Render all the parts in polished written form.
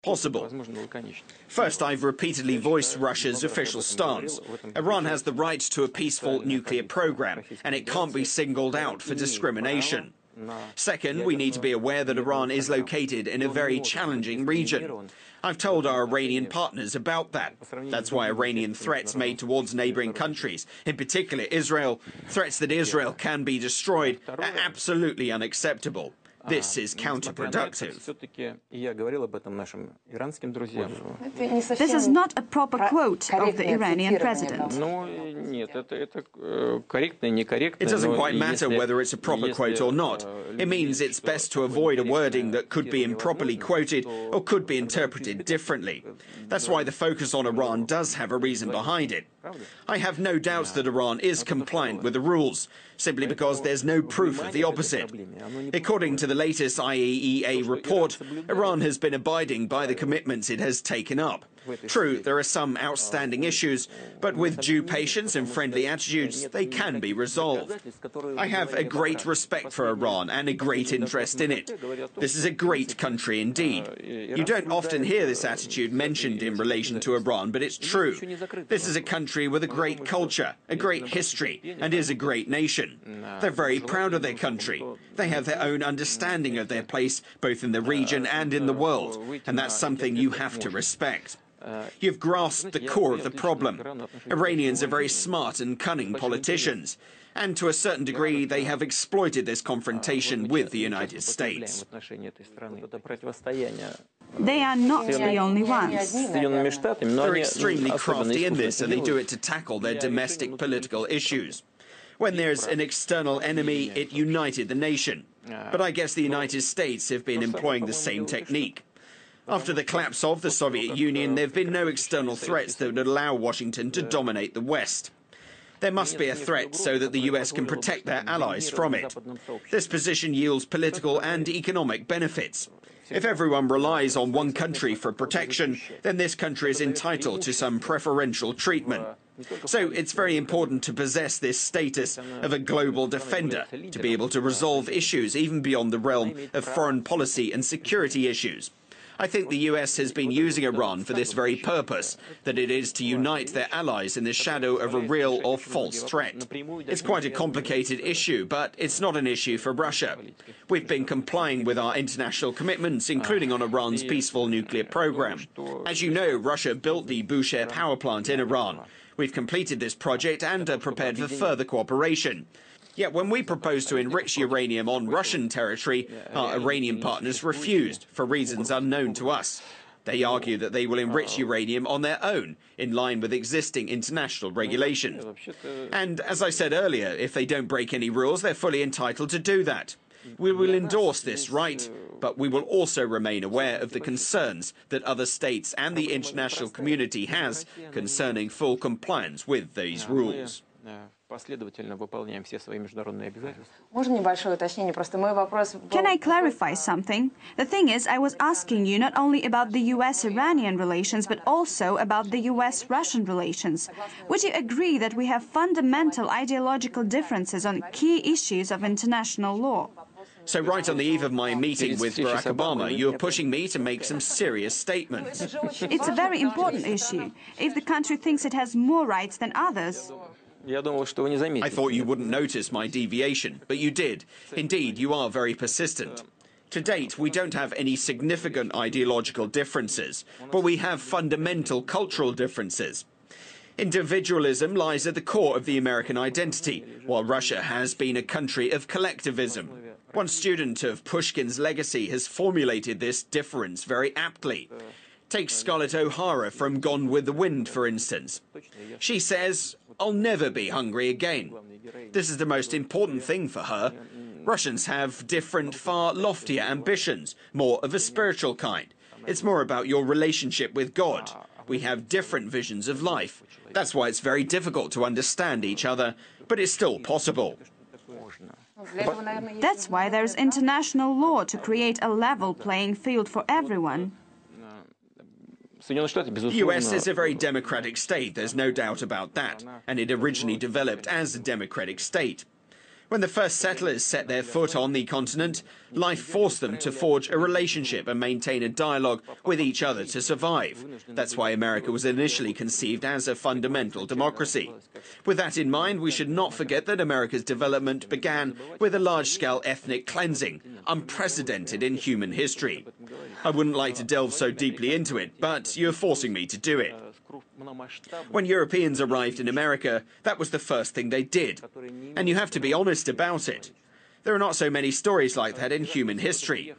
possible. First, I've repeatedly voiced Russia's official stance. Iran has the right to a peaceful nuclear program, and it can't be singled out for discrimination. Second, we need to be aware that Iran is located in a very challenging region. I've told our Iranian partners about that. That's why Iranian threats made towards neighboring countries, in particular Israel, threats that Israel can be destroyed, are absolutely unacceptable. This is counterproductive. This is not a proper quote of the Iranian president. It doesn't quite matter whether it's a proper quote or not. It means it's best to avoid a wording that could be improperly quoted or could be interpreted differently. That's why the focus on Iran does have a reason behind it. I have no doubts that Iran is compliant with the rules, simply because there's no proof of the opposite. According to the latest IAEA report, Iran has been abiding by the commitments it has taken up. True, there are some outstanding issues, but with due patience and friendly attitudes, they can be resolved. I have a great respect for Iran and a great interest in it. This is a great country indeed. You don't often hear this attitude mentioned in relation to Iran, but it's true. This is a country with a great culture, a great history, and is a great nation. They're very proud of their country. They have their own understanding of their place, both in the region and in the world, and that's something you have to respect. You've grasped the core of the problem. Iranians are very smart and cunning politicians, and to a certain degree they have exploited this confrontation with the United States. They are not the only ones. They're extremely crafty in this, and they do it to tackle their domestic political issues. When there's an external enemy, it united the nation. But I guess the United States have been employing the same technique. After the collapse of the Soviet Union, there have been no external threats that would allow Washington to dominate the West. There must be a threat so that the US can protect their allies from it. This position yields political and economic benefits. If everyone relies on one country for protection, then this country is entitled to some preferential treatment. So it's very important to possess this status of a global defender, to be able to resolve issues even beyond the realm of foreign policy and security issues. I think the US has been using Iran for this very purpose, that it is to unite their allies in the shadow of a real or false threat. It's quite a complicated issue, but it's not an issue for Russia. We've been complying with our international commitments, including on Iran's peaceful nuclear program. As you know, Russia built the Bushehr power plant in Iran. We've completed this project and are prepared for further cooperation. Yet when we proposed to enrich uranium on Russian territory, our Iranian partners refused, for reasons unknown to us. They argue that they will enrich uranium on their own, in line with existing international regulations. And as I said earlier, if they don't break any rules, they're fully entitled to do that. We will endorse this right, but we will also remain aware of the concerns that other states and the international community has concerning full compliance with these rules. Can I clarify something? The thing is, I was asking you not only about the US-Iranian relations, but also about the US-Russian relations. Would you agree that we have fundamental ideological differences on key issues of international law? So right on the eve of my meeting with Barack Obama, you're pushing me to make some serious statements. It's a very important issue. If the country thinks it has more rights than others... I thought you wouldn't notice my deviation, but you did. Indeed, you are very persistent. To date, we don't have any significant ideological differences, but we have fundamental cultural differences. Individualism lies at the core of the American identity, while Russia has been a country of collectivism. One student of Pushkin's legacy has formulated this difference very aptly. Take Scarlett O'Hara from Gone with the Wind, for instance. She says, "I'll never be hungry again." This is the most important thing for her. Russians have different, far loftier ambitions, more of a spiritual kind. It's more about your relationship with God. We have different visions of life. That's why it's very difficult to understand each other, but it's still possible. That's why there's international law to create a level playing field for everyone. The US is a very democratic state, there's no doubt about that, and it originally developed as a democratic state. When the first settlers set their foot on the continent, life forced them to forge a relationship and maintain a dialogue with each other to survive. That's why America was initially conceived as a fundamental democracy. With that in mind, we should not forget that America's development began with a large-scale ethnic cleansing, unprecedented in human history. I wouldn't like to delve so deeply into it, but you're forcing me to do it. When Europeans arrived in America, that was the first thing they did. And you have to be honest about it. There are not so many stories like that in human history.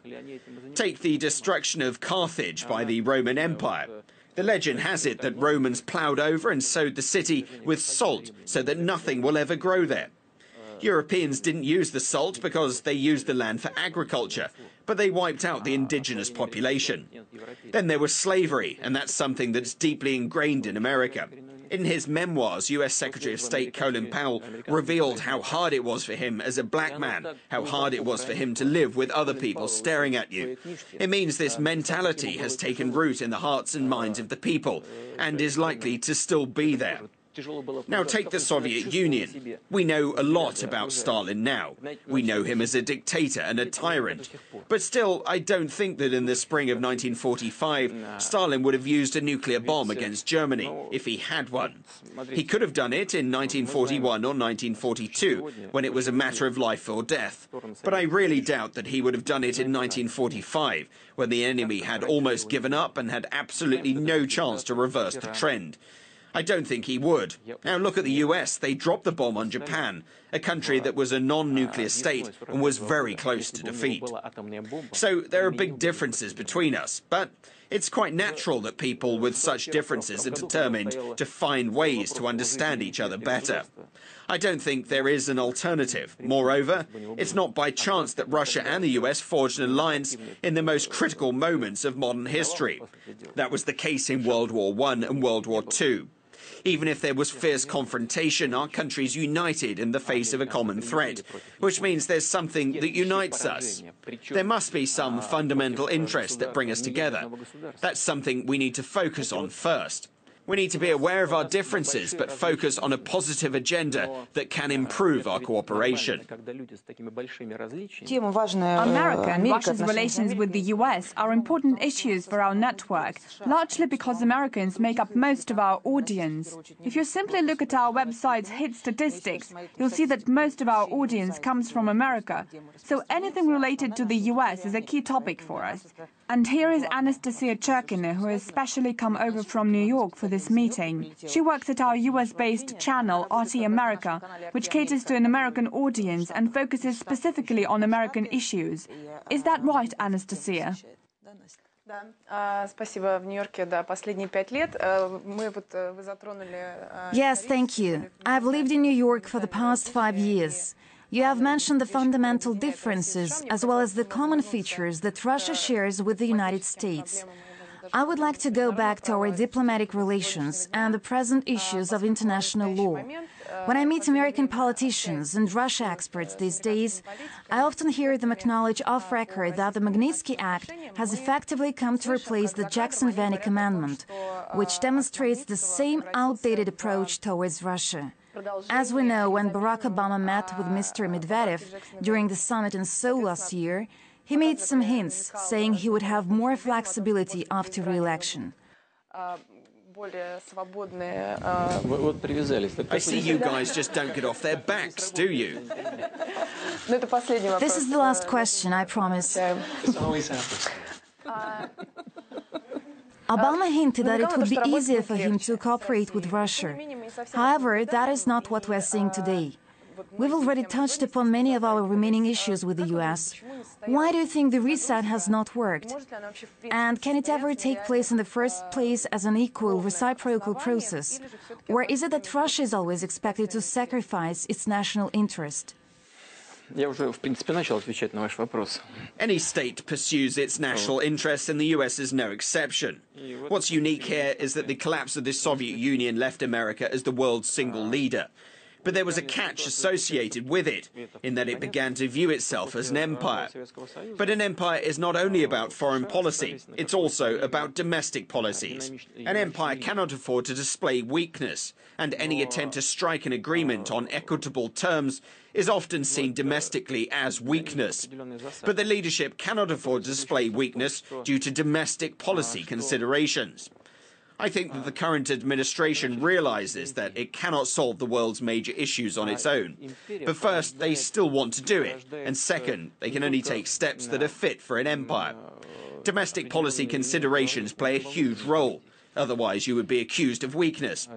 Take the destruction of Carthage by the Roman Empire. The legend has it that Romans ploughed over and sowed the city with salt so that nothing will ever grow there. Europeans didn't use the salt because they used the land for agriculture, but they wiped out the indigenous population. Then there was slavery, and that's something that's deeply ingrained in America. In his memoirs, US Secretary of State Colin Powell revealed how hard it was for him as a black man, how hard it was for him to live with other people staring at you. It means this mentality has taken root in the hearts and minds of the people, and is likely to still be there. Now take the Soviet Union. We know a lot about Stalin now. We know him as a dictator and a tyrant. But still, I don't think that in the spring of 1945, Stalin would have used a nuclear bomb against Germany, if he had one. He could have done it in 1941 or 1942, when it was a matter of life or death. But I really doubt that he would have done it in 1945, when the enemy had almost given up and had absolutely no chance to reverse the trend. I don't think he would. Now look at the US. They dropped the bomb on Japan, a country that was a non-nuclear state and was very close to defeat. So there are big differences between us, but it's quite natural that people with such differences are determined to find ways to understand each other better. I don't think there is an alternative. Moreover, it's not by chance that Russia and the US forged an alliance in the most critical moments of modern history. That was the case in World War I and World War II. Even if there was fierce confrontation, our countries united in the face of a common threat, which means there's something that unites us. There must be some fundamental interests that bring us together. That's something we need to focus on first. We need to be aware of our differences, but focus on a positive agenda that can improve our cooperation. America and Russia's relations with the US are important issues for our network, largely because Americans make up most of our audience. If you simply look at our website's hit statistics, you'll see that most of our audience comes from America. So anything related to the US is a key topic for us. And here is Anastasia Cherkina, who has specially come over from New York for this meeting. She works at our US-based channel, RT America, which caters to an American audience and focuses specifically on American issues. Is that right, Anastasia? Yes, thank you. I've lived in New York for the past 5 years. You have mentioned the fundamental differences as well as the common features that Russia shares with the United States. I would like to go back to our diplomatic relations and the present issues of international law. When I meet American politicians and Russia experts these days, I often hear them acknowledge off record that the Magnitsky Act has effectively come to replace the Jackson-Vanik Amendment, which demonstrates the same outdated approach towards Russia. As we know, when Barack Obama met with Mr. Medvedev during the summit in Seoul last year, he made some hints, saying he would have more flexibility after re-election. I see you guys just don't get off their backs, do you? This is the last question, I promise. Obama hinted that it would be easier for him to cooperate with Russia. However, that is not what we're seeing today. We've already touched upon many of our remaining issues with the US. Why do you think the reset has not worked? And can it ever take place in the first place as an equal, reciprocal process? Or is it that Russia is always expected to sacrifice its national interest? Any state pursues its national interests, and the US is no exception. What's unique here is that the collapse of the Soviet Union left America as the world's single leader. But there was a catch associated with it, in that it began to view itself as an empire. But an empire is not only about foreign policy, it's also about domestic policies. An empire cannot afford to display weakness, and any attempt to strike an agreement on equitable terms is often seen domestically as weakness. But the leadership cannot afford to display weakness due to domestic policy considerations. I think that the current administration realizes that it cannot solve the world's major issues on its own. But first, they still want to do it. And second, they can only take steps that are fit for an empire. Domestic policy considerations play a huge role. Otherwise, you would be accused of weakness.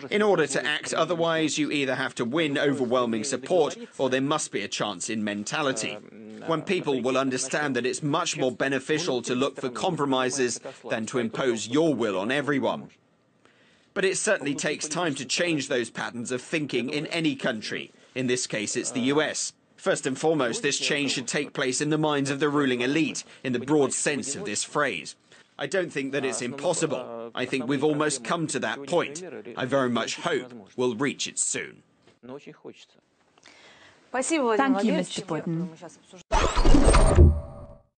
In order to act otherwise, you either have to win overwhelming support, or there must be a chance in mentality. When people will understand that it's much more beneficial to look for compromises than to impose your will on everyone. But it certainly takes time to change those patterns of thinking in any country. In this case, it's the US. First and foremost, this change should take place in the minds of the ruling elite, in the broad sense of this phrase. I don't think that it's impossible. I think we've almost come to that point. I very much hope we'll reach it soon. Thank you, Mr. Putin.